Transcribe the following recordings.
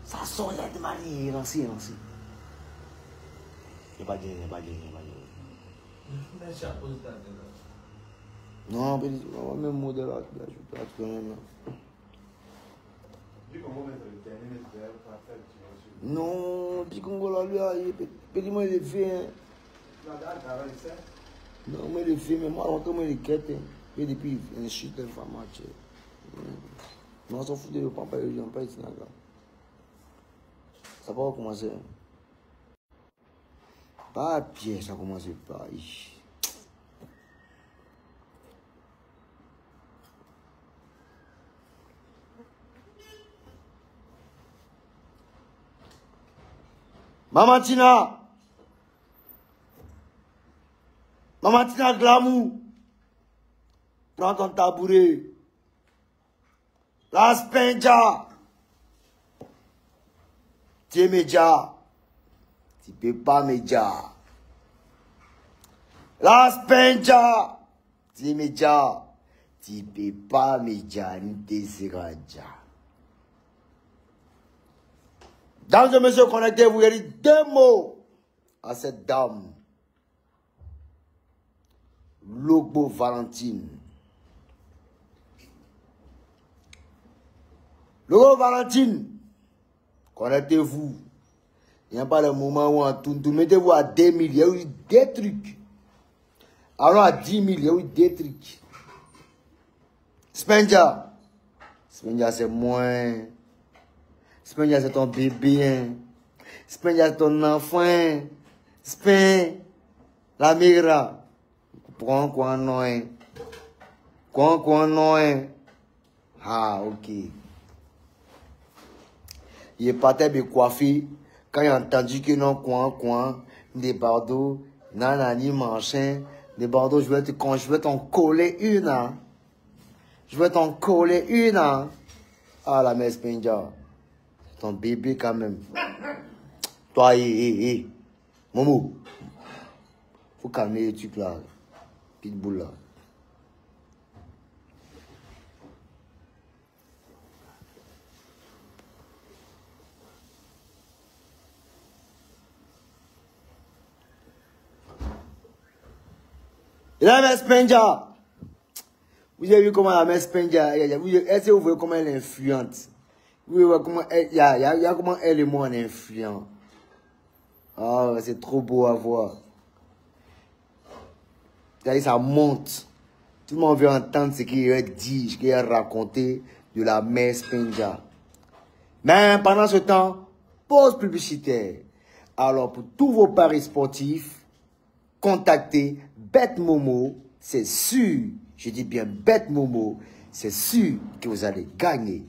Ça sort, il y a des manières, lancé. Il n'y a pas de. Non, mais même modèle là, je te non, puis Congo là, lui, petit moi il est fait. Non, moi il est fait, mais moi, longtemps, moi il est quête. Et depuis, il y a un chute d'informatique. Non, on s'en fout de ne pas ici. Ça va commencer. Pas pied, ça commence par ici. Maman Tina Glamour, prends ton tabouret. La Spenja, tu es média, tu peux pas média. La Spenja, tu es média, tu peux pas média, ni désiraja. Dames et messieurs, connectez-vous, vous avez deux mots à cette dame. Lobo Valentine. Lobo Valentine, connectez-vous. Il n'y a pas le moment où on tourne. Mettez-vous à 2 000, il y a eu des trucs. Alors à 10 000, il y a eu des trucs. Spenja c'est moins. Spenja c'est ton bébé. Spenja c'est ton enfant. La mira. Prends quoi non? Quoi non? Ah, ok. Il est parti de coiffer. Quand il a entendu que non, coin, des bardeaux, nanani, machin, des bardeaux, je vais t'en coller une, hein. Je vais t'en coller une, hein. Ah, la mère Spenja. C'est ton bébé quand même. Toi, Momo. Faut calmer les trucs là. Pitbull là. La mère Spenja. Vous avez vu comment la mère Spenja, est-ce que vous voyez comment elle est influente? Vous voyez comment elle, y a comment elle et moi on est influents. Ah, c'est trop beau à voir. Ça monte. Tout le monde veut entendre ce qu'il a dit, ce qu'il a raconté de la mère Spenja. Mais pendant ce temps, pause publicitaire. Alors, pour tous vos paris sportifs, contactez Bet Momo. C'est sûr, je dis bien Bet Momo, c'est sûr que vous allez gagner.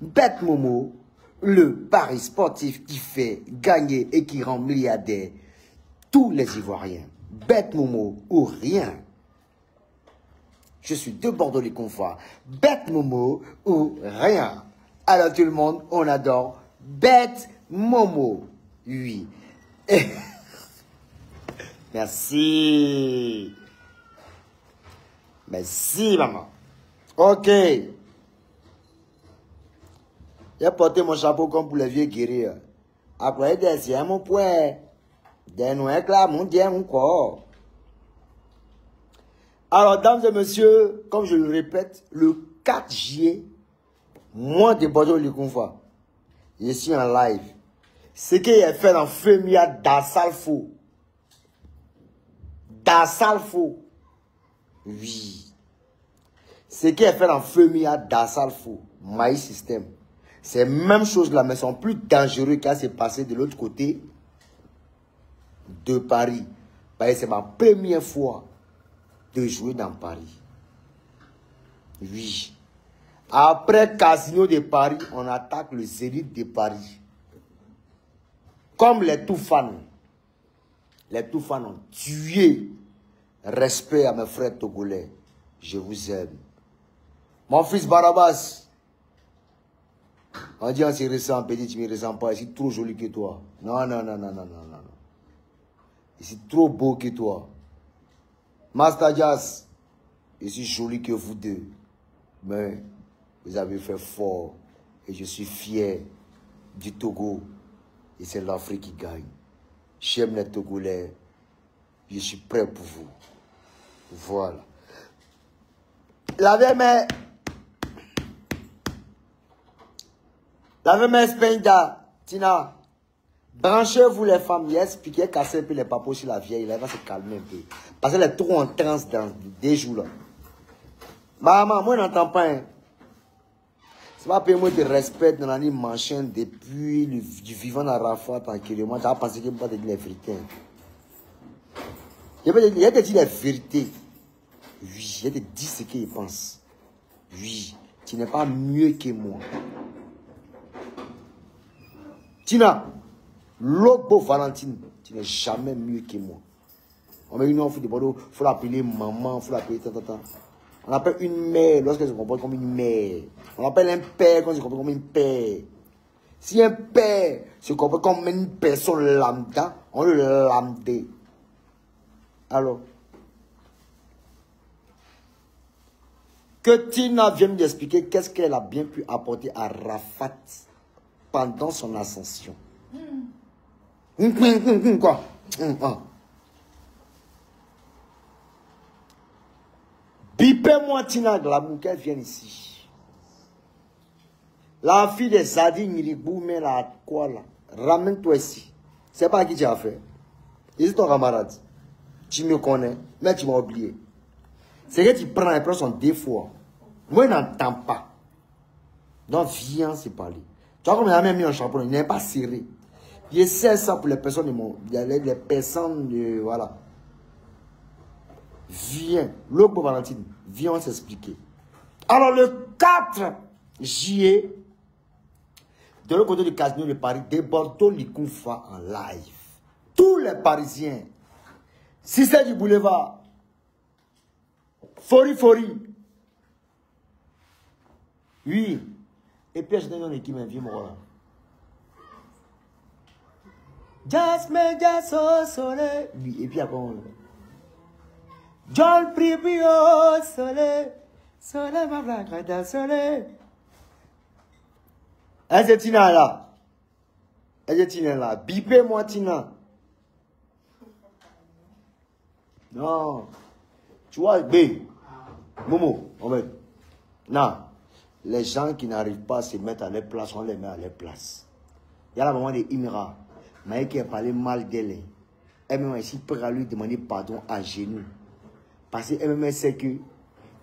Bet Momo, le pari sportif qui fait gagner et qui rend milliardaire tous les Ivoiriens. Bet Momo ou rien. Je suis de Bordeaux-les-Confois. Bet Momo ou rien. Alors tout le monde, on adore Bet Momo. Oui. Merci. Merci, maman. Ok. J'ai porté mon chapeau comme pour les vieux guerriers. Après, c'est mon poing. Des noirs là, mon dieu, mon corps. Alors, dames et messieurs, comme je le répète, le 4 juillet, moi de Bordeaux-les-Confois, je suis en live. Ce qu'il a fait dans Femia d'Assalfo. D'Assalfo. Oui. Ce qu'il a fait dans Femia d'Assalfo, My System. C'est la même chose là, mais sont plus dangereux qu'à se passer de l'autre côté de Paris. Parce que c'est ma première fois de jouer dans Paris. Oui. Après Casino de Paris, on attaque le Zénith de Paris. Comme les tout fans. Les tout fans ont tué. Respect à mes frères togolais. Je vous aime. Mon fils Barabas. On dit on se ressent petit, tu ne me ressens pas. Je suis trop joli que toi. Non. Je suis trop beau que toi. Master Jazz. Je suis joli que vous deux. Mais vous avez fait fort. Et je suis fier du Togo. Et c'est l'Afrique qui gagne. J'aime les Togolais. Je suis prêt pour vous. Voilà. La VMS Spenja, Tina. Branchez-vous les femmes. Il a expliqué, casser un peu les papos sur la vieille. Elle va se calmer un peu. Parce qu'elle est trop en transe dans des jours là. Maman, moi je n'entends pas. Hein. C'est pas pour moi de respect dans l'année manchaine depuis du vivant d'Arafat en Kéréma. Tu as pensé que je ne peux pas te dire la vérité. Il y a te dire la vérité. Oui, il y a te dire ce qu'il pense. Oui, tu n'es pas mieux que moi. Tina, Lobo Valentine, tu n'es jamais mieux que moi. On met une enfant de Bordeaux, il faut l'appeler maman, il faut l'appeler tata. On appelle une mère lorsqu'elle se comporte comme une mère. On appelle un père quand il se comporte comme une père. Si un père se comporte comme une personne lambda, on le lambda. Alors, que Tina vienne d'expliquer qu'est-ce qu'elle a bien pu apporter à Rafat pendant son ascension. Quoi? Bipez-moi Tina Glamour, qu'elle vienne ici. La fille de Zadi Niribou, mais là, quoi là? Ramène-toi ici. C'est pas qui tu as fait. C'est ton camarade. Tu me connais, mais tu m'as oublié. C'est que tu prends son défaut. Moi, je n'entends pas. Donc, viens se parler. Tu vois comme il a même mis un chapeau, il n'est pas serré. Je sais ça pour les personnes de mon. Les personnes de. Voilà. Viens. L'autre Valentine, viens s'expliquer. Alors, le 4 juillet, de l'autre côté du casino de Paris, de Bordeaux, Likoufa en live. Tous les Parisiens. Si c'est du boulevard. Fori. Oui. Et puis, je donne une équipe, viens, moi là. Jasmine, just au soleil. Oui, et puis après, on. John Pribi au soleil. Soleil, ma blague, dans le soleil. Est-ce que Tina là? Est-ce que Tina là? Bipez-moi, Tina. Non. Tu vois, B. Momo, on met. Non. Les gens qui n'arrivent pas à se mettre à leur place, on les met à leur place. Il y a la maman de Imra. Maï qui a parlé mal d'elle. Elle-même ici peut lui demander pardon à genoux. Parce qu'elle-même sait que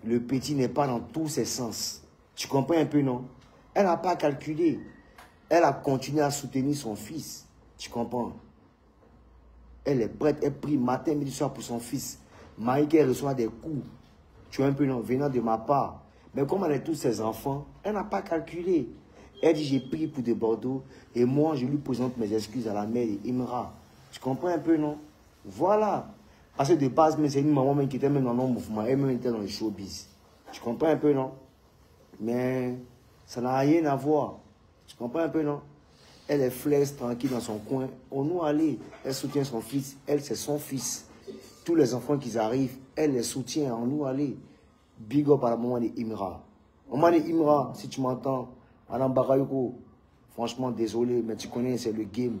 le petit n'est pas dans tous ses sens. Tu comprends un peu, non? Elle n'a pas calculé. Elle a continué à soutenir son fils. Tu comprends? Elle est prête, elle prie matin, midi, soir pour son fils. Maï qui reçoit des coups. Tu vois un peu, non? Venant de ma part. Mais comme elle a tous ses enfants, elle n'a pas calculé. Elle dit, j'ai pris pour de Bordeaux. Et moi, je lui présente mes excuses à la mère d'Imra. Tu comprends un peu, non? Voilà. Parce que de base, c'est une maman qui était même dans nos mouvements. Elle-même était dans le showbiz. Tu comprends un peu, non? Mais ça n'a rien à voir. Tu comprends un peu, non? Elle est flex, tranquille dans son coin. On nous allait. Elle soutient son fils. Elle, c'est son fils. Tous les enfants qui arrivent, elle les soutient. On nous allait. Big up à la maman d'Imra. Maman d'Imra, si tu m'entends, Madame Bakayoko, franchement, désolé, mais tu connais, c'est le game.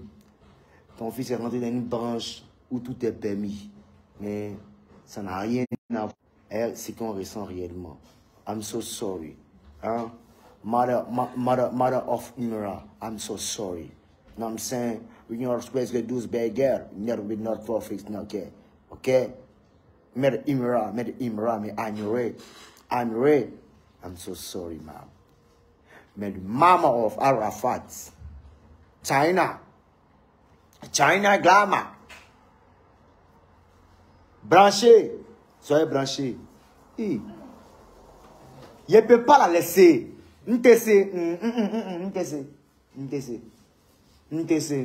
Ton fils est rentré dans une branche où tout est permis. Mais ça n'a rien à voir avec ce qu'on ressent réellement. I'm so sorry. Hein? Mother of Imra, I'm so sorry. You know what I'm saying? When you're supposed to do this bad girl, never be not for fix, okay? Okay? Mother Imra, me I'm red. I'm so sorry, ma'am. Mais the mama of Arafat, China Glamour. Branché, soyez branchés. Je ne peux pas la laisser. Ntc,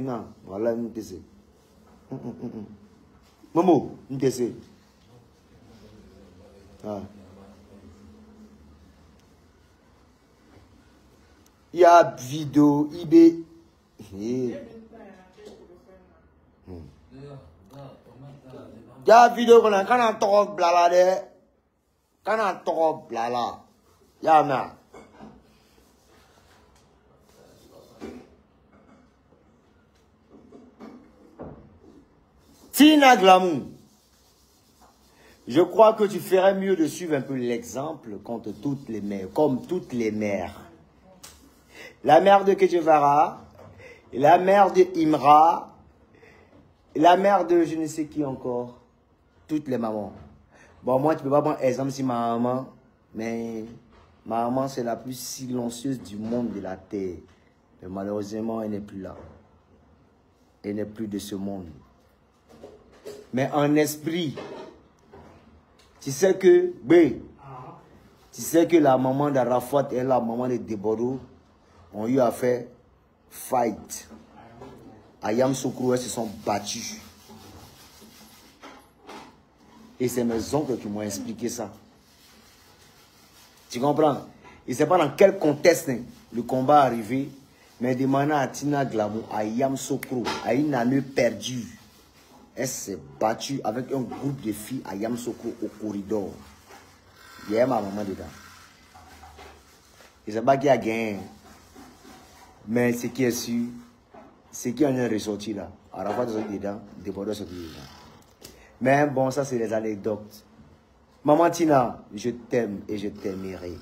non, voilà, Ntc. Momo, Ntc. Ah. Il y a vidéo, eBay. Il y a vidéo qu'on a quand on talk blala de. Quand on talk blala. Il y a ma. Tina Glamour. Je crois que tu ferais mieux de suivre un peu l'exemple contre toutes les mères, comme toutes les mères. La mère de Kejevara, la mère de Imra, la mère de je ne sais qui encore. Toutes les mamans. Bon, moi, tu peux pas prendre exemple si ma maman, mais ma maman, c'est la plus silencieuse du monde de la terre. Mais malheureusement, elle n'est plus là. Elle n'est plus de ce monde. Mais en esprit, tu sais que, tu sais que la maman d'Arafat et la maman de Deboro ont eu à faire fight. Ayam Soukro, elles se sont battus. Et c'est mes oncles qui m'ont expliqué ça. Tu comprends? Et c'est pas dans quel contexte le combat est arrivé, mais demandant à Tina Glamour, à Yam Sokro, à une année perdue. Elle s'est battue avec un groupe de filles à Yam Sokro au corridor. Il y a ma maman dedans. Et c'est pas qui a gagné. Mais ce qui est sûr, ce qui en est ressorti là, Arafat est sorti dedans, Débordeur est sorti dedans. Mais bon, ça c'est les anecdotes. Maman Tina, je t'aime et je t'aimerai.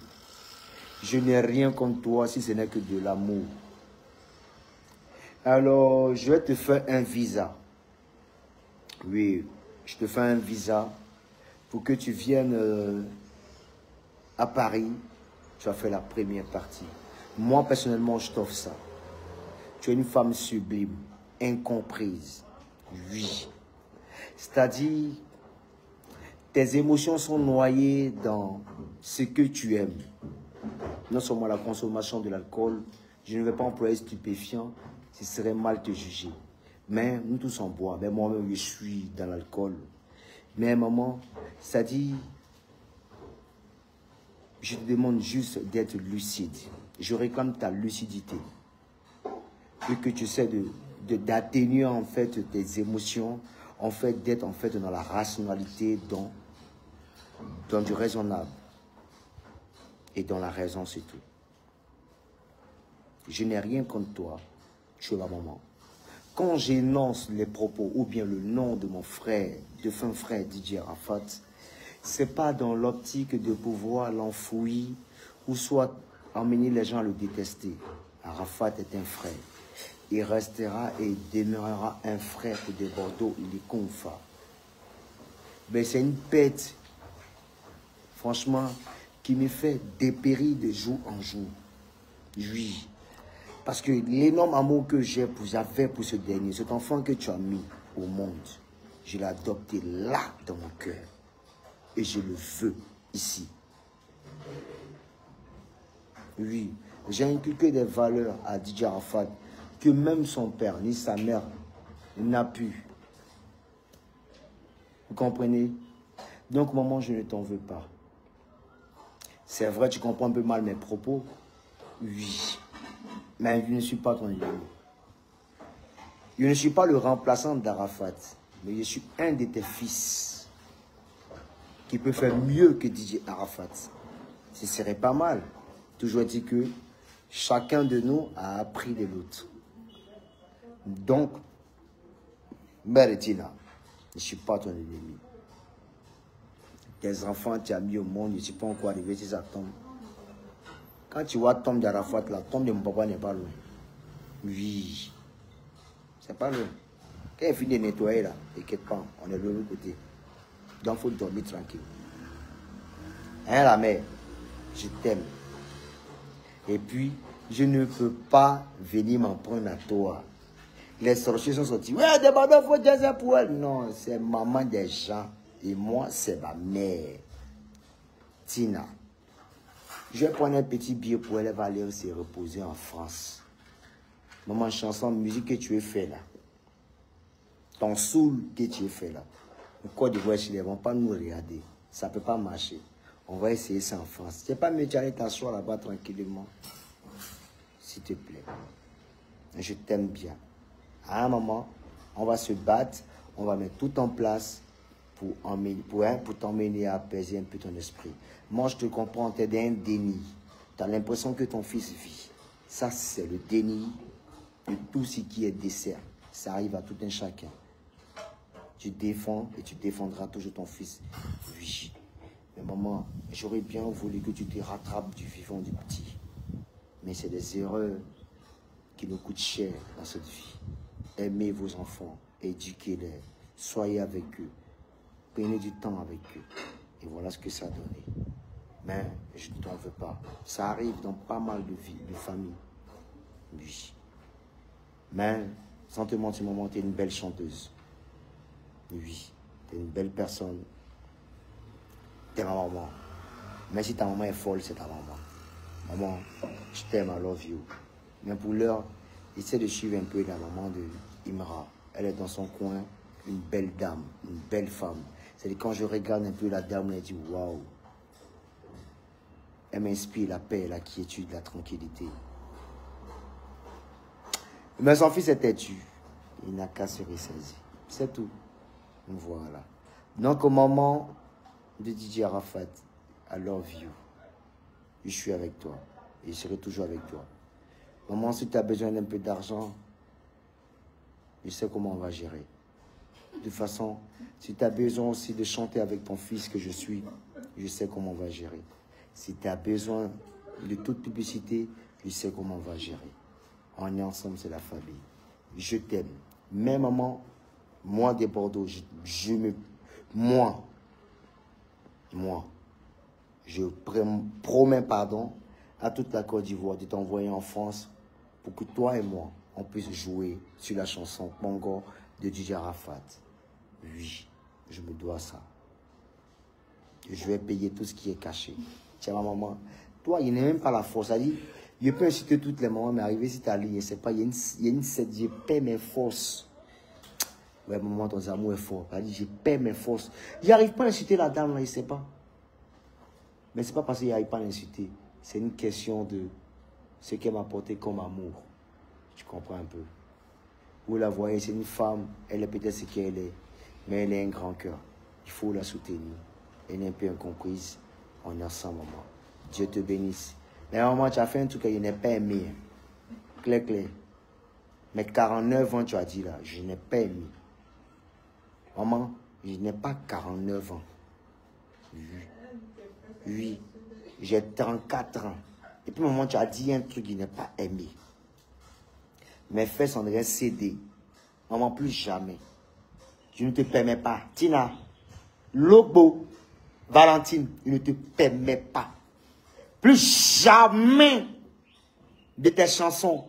Je n'ai rien contre toi si ce n'est que de l'amour. Alors, je vais te faire un visa. Oui, je te fais un visa pour que tu viennes à Paris. Tu vas faire la première partie. Moi, personnellement, je t'offre ça. Tu es une femme sublime, incomprise. Oui. C'est-à-dire, tes émotions sont noyées dans ce que tu aimes. Non seulement la consommation de l'alcool, je ne vais pas employer stupéfiant, ce serait mal te juger. Mais nous tous en bois, mais moi-même je suis dans l'alcool. Mais maman, c'est-à-dire, je te demande juste d'être lucide. Je réclame ta lucidité. Et que tu sais d'atténuer en fait tes émotions, en fait d'être en fait dans la rationalité, dans du raisonnable. Et dans la raison, c'est tout. Je n'ai rien contre toi, tu es ma maman. Quand j'énonce les propos ou bien le nom de mon frère, de fin frère Didier Arafat, c'est pas dans l'optique de pouvoir l'enfouir ou soit emmener les gens à le détester. Arafat est un frère. Il restera et demeurera un frère pour des Bordeaux, il est Konfa. Mais c'est une bête, franchement, qui me fait dépérir de jour en jour. Oui. Parce que l'énorme amour que j'avais pour ce dernier, cet enfant que tu as mis au monde, je l'ai adopté là dans mon cœur. Et je le veux ici. Oui. J'ai inculqué des valeurs à Didier Arafat que même son père ni sa mère n'a pu. Vous comprenez? Donc, maman, je ne t'en veux pas. C'est vrai, tu comprends un peu mal mes propos. Oui. Mais je ne suis pas ton ennemi. Je ne suis pas le remplaçant d'Arafat. Mais je suis un de tes fils qui peut faire mieux que Didier Arafat. Ce serait pas mal. Toujours dit que chacun de nous a appris de l'autre. Donc, Mère Tina, je ne suis pas ton ennemi. Tes enfants, tu as mis au monde, je ne suis pas encore arrivé si ça tombe. Quand tu vois tombe d'Arafat, la tombe de mon papa n'est pas loin. Oui. C'est pas loin. Quand il finit de nettoyer là, t'inquiète pas, on est de l'autre côté. Donc il faut dormir tranquille. Hein la mère, je t'aime. Et puis, je ne peux pas venir m'en prendre à toi. Les sorciers sont sortis. Ouais, des badons, il faut dire ça pour elle. Non, c'est maman des gens. Et moi, c'est ma mère. Tina. Je vais prendre un petit billet pour elle, elle va aller se reposer en France. Maman, chanson, musique que tu as fait là. Ton soul que tu as fait là. Le Côte d'Ivoire, ils ne vont pas nous regarder. Ça ne peut pas marcher. On va essayer ça en France. Tu n'es pas mieux d'aller t'asseoir là-bas tranquillement. S'il te plaît. Je t'aime bien. Ah maman, on va se battre. On va mettre tout en place pour t'emmener à apaiser un peu ton esprit. Moi, je te comprends, tu es dans un déni. Tu as l'impression que ton fils vit. Ça, c'est le déni de tout ce qui est dessert. Ça arrive à tout un chacun. Tu défends et tu défendras toujours ton fils. Oui. Mais maman, j'aurais bien voulu que tu te rattrapes du vivant du petit. Mais c'est des erreurs qui nous coûtent cher dans cette vie. Aimez vos enfants, éduquez-les, soyez avec eux, prenez du temps avec eux. Et voilà ce que ça a donné. Mais je ne t'en veux pas. Ça arrive dans pas mal de vies, de familles. Oui. Mais, sans te mentir, maman, tu es une belle chanteuse. Oui. Tu es une belle personne. Tu es ma maman. Mais si ta maman est folle, c'est ta maman. Maman, je t'aime, I love you. Mais pour l'heure, essaie de suivre un peu la maman de Imra. Elle est dans son coin, une belle dame, une belle femme. C'est-à-dire quand je regarde un peu la dame, elle dit waouh. Elle m'inspire la paix, la quiétude, la tranquillité. Mais son fils est têtu. Il n'a qu'à se ressaisir. C'est tout. Voilà. Donc au moment de Didier Arafat, I love you. Je suis avec toi. Et je serai toujours avec toi. Maman, si tu as besoin d'un peu d'argent, je sais comment on va gérer. De toute façon, si tu as besoin aussi de chanter avec ton fils que je suis, je sais comment on va gérer. Si tu as besoin de toute publicité, je sais comment on va gérer. On est ensemble, c'est la famille. Je t'aime. Mais maman, moi des Bordeaux, moi, je promets pardon à toute la Côte d'Ivoire de t'envoyer en France pour que toi et moi, on puisse jouer sur la chanson Pongo de Didier Arafat. Oui, je me dois ça. Je vais payer tout ce qui est caché. Tiens, ma maman, toi, il n'est même pas la force. Elle dit, je peux inciter toutes les mamans, mais arriver si tu as ligne, c'est pas, il y a une cette, je paie mes forces. Ouais, maman, ton amour est fort. Elle dit, je paie mes forces. Il n'arrive pas à inciter la dame, là, il ne sait pas. Mais ce n'est pas parce qu'il n'arrive pas à l'inciter. C'est une question de ce qu'elle m'a apporté comme amour. Tu comprends un peu. Vous la voyez, c'est une femme, elle est peut-être ce qu'elle est, mais elle a un grand cœur. Il faut la soutenir. Elle est un peu incomprise. On est ensemble, maman. Dieu te bénisse. Mais maman, tu as fait un truc que je n'ai pas aimé. Clair, clair. Mais 49 ans, tu as dit là, je n'ai pas aimé. Maman, je n'ai pas 49 ans. Oui. J'ai 34 ans. Et puis, maman, tu as dit un truc que je n'ai pas aimé. Mes fesses sont déjà cédées. Maman, plus jamais. Je ne te permets pas. Tina, Lobo, Valentine, je ne te permets pas. Plus jamais de tes chansons.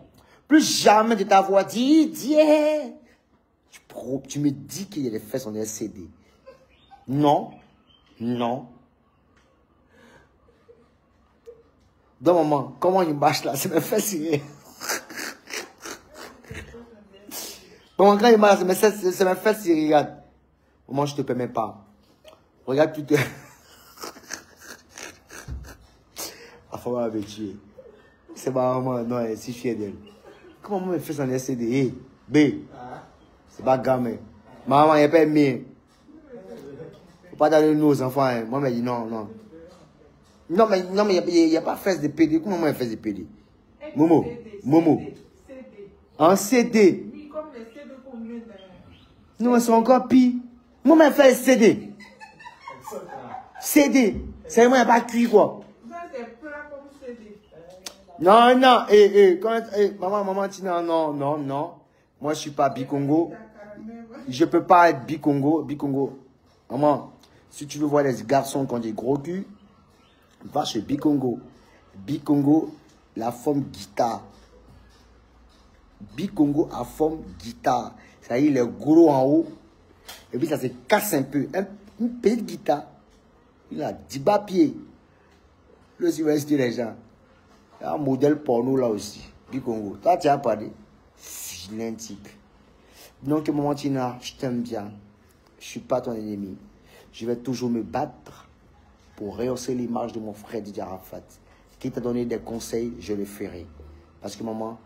Plus jamais de ta voix. Didier. Tu me dis que les fesses sont déjà cédées. Non. Non. Donc, maman, comment il marche là? C'est mes fesses cirées. Maman, quand il marche, c'est mes fesses cirées. Regarde. Maman, je ne te permets pas. Regarde tout. La femme m'avait tué. C'est ma maman, non, elle est si fière d'elle. Comment maman me fait son SCD? B. C'est pas gamin. Maman, il n'y a pas aimé. Faut pas donner nos enfants. Hein. Moi, elle dit non, non. Non, mais il n'y a pas fait de PD. Comment maman fait de PD? Momo. Momo. En CD. Oui, comme les CD combien de... Non, c'est encore pire. Maman fait CD. CD. C'est moi, il n'y a pas cuit quoi. Non, non, maman, Tina, non, non, non. Moi, je ne suis pas Bikongo. Je ne peux pas être Bikongo. Bikongo. Maman, si tu veux voir les garçons qui ont des gros culs, va chez Bikongo. Bikongo, la forme guitare. Bikongo a forme guitare. C'est-à-dire, il est gros en haut. Et puis, ça se casse un peu. Une petite guitare. Il a 10 bas pieds. Le silvestre les gens. Il y a un modèle porno là aussi. Bikongo. Toi, tu as parlé. Vilain type. Donc, maman Tina, je t'aime bien. Je ne suis pas ton ennemi. Je vais toujours me battre pour rehausser l'image de mon frère Didier Arafat. Qui t'a donné des conseils, je le ferai. Parce que maman,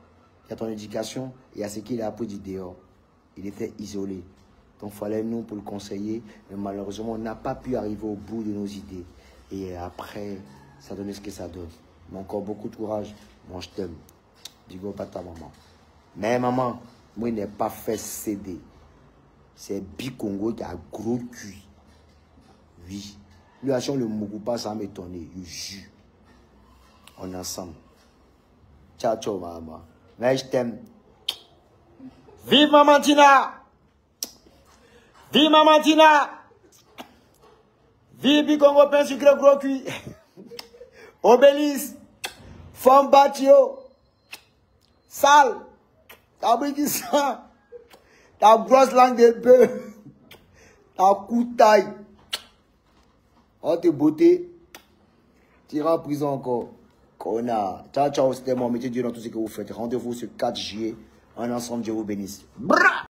il y a ton éducation, il y a ce qu'il a appris du dehors. Il était isolé. Donc, il fallait nous pour le conseiller. Mais malheureusement, on n'a pas pu arriver au bout de nos idées. Et après, ça donnait ce que ça donne. Mais encore beaucoup de courage. Moi, je t'aime. Dis-moi pas ta maman. Mais maman, moi, il n'est pas fait céder. C'est Bikongo qui a gros cul. Oui. Lui, à le Mougoupa, ça m'étonner. Je jure. On est ensemble. Ciao, ciao, maman. Mais je t'aime. Vive Maman Tina! Vive Maman Tina! Vive Bikongo, pain sucré gros cuit. Obélis. Femme Batio. Sale. T'as pris ça. Ta grosse langue de bœuf. Ta coutaille. Oh, t'es beauté. Tu iras en prison encore. Connard. Ciao, ciao. C'était mon métier. Dieu dans tout ce que vous faites. Rendez-vous ce 4 juillet. En ensemble, Dieu vous bénisse. Bra!